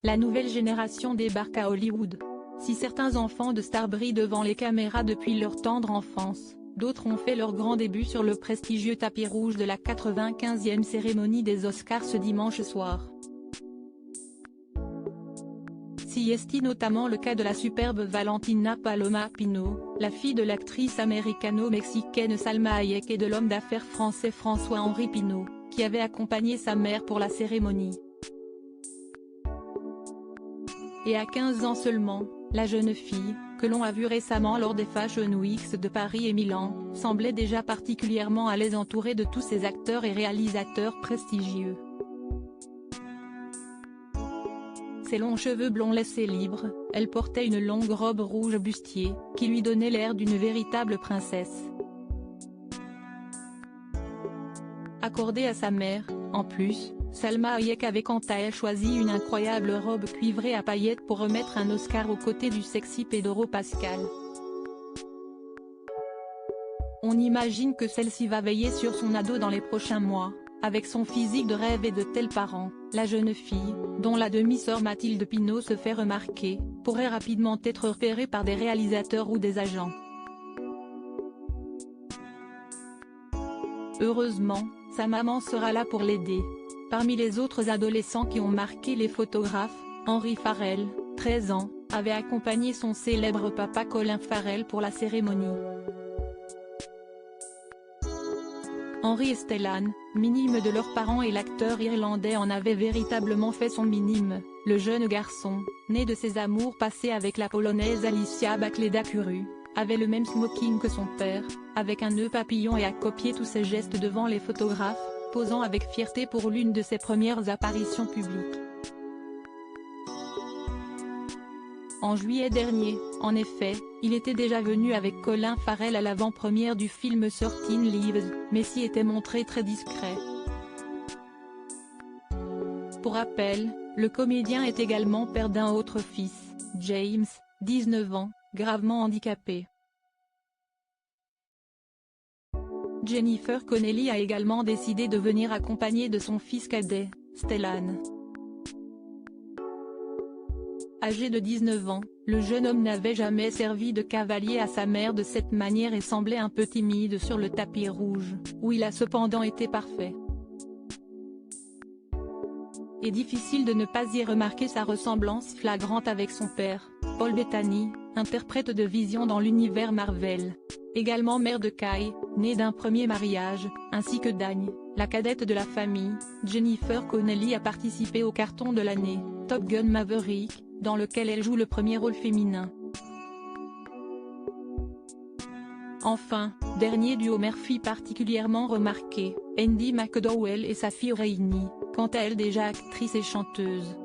La nouvelle génération débarque à Hollywood. Si certains enfants de stars brillent devant les caméras depuis leur tendre enfance, d'autres ont fait leur grand début sur le prestigieux tapis rouge de la 95e cérémonie des Oscars ce dimanche soir. Si est notamment le cas de la superbe Valentina Paloma Pino, la fille de l'actrice américano-mexicaine Salma Hayek et de l'homme d'affaires français François-Henri Pinault, qui avait accompagné sa mère pour la cérémonie. Et à 15 ans seulement, la jeune fille, que l'on a vue récemment lors des Fashion Weeks de Paris et Milan, semblait déjà particulièrement à l'aise entourée de tous ces acteurs et réalisateurs prestigieux. Ses longs cheveux blonds laissés libres, elle portait une longue robe rouge bustier, qui lui donnait l'air d'une véritable princesse. Accordée à sa mère, en plus, Salma Hayek avait quant à elle choisi une incroyable robe cuivrée à paillettes pour remettre un Oscar aux côtés du sexy Pedro Pascal. On imagine que celle-ci va veiller sur son ado dans les prochains mois. Avec son physique de rêve et de tels parents, la jeune fille, dont la demi-sœur Mathilde Pinault se fait remarquer, pourrait rapidement être repérée par des réalisateurs ou des agents. Heureusement, sa maman sera là pour l'aider. Parmi les autres adolescents qui ont marqué les photographes, Henry Farrell, 13 ans, avait accompagné son célèbre papa Colin Farrell pour la cérémonie. Henry et Stellan, minimes de leurs parents, et l'acteur irlandais en avait véritablement fait son minime. Le jeune garçon, né de ses amours passés avec la polonaise Alicia Bacleda-Curu, avait le même smoking que son père, avec un nœud papillon, et a copié tous ses gestes devant les photographes, posant avec fierté pour l'une de ses premières apparitions publiques. En juillet dernier, en effet, il était déjà venu avec Colin Farrell à l'avant-première du film 13 Lives, mais s'y était montré très discret. Pour rappel, le comédien est également père d'un autre fils, James, 19 ans, gravement handicapé. Jennifer Connelly a également décidé de venir accompagnée de son fils cadet, Stellan. Âgé de 19 ans, le jeune homme n'avait jamais servi de cavalier à sa mère de cette manière et semblait un peu timide sur le tapis rouge, où il a cependant été parfait. Et difficile de ne pas y remarquer sa ressemblance flagrante avec son père, Paul Bettany, interprète de Vision dans l'univers Marvel. Également mère de Kai, née d'un premier mariage, ainsi que d'Agne, la cadette de la famille, Jennifer Connelly a participé au carton de l'année, Top Gun Maverick, dans lequel elle joue le premier rôle féminin. Enfin, dernier duo mère-fille particulièrement remarqué, Andie McDowell et sa fille Rainey, quant à elle déjà actrice et chanteuse.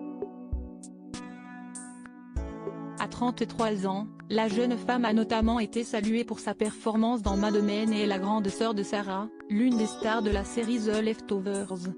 À 33 ans, la jeune femme a notamment été saluée pour sa performance dans Mad Men et est la grande sœur de Sarah, l'une des stars de la série The Leftovers.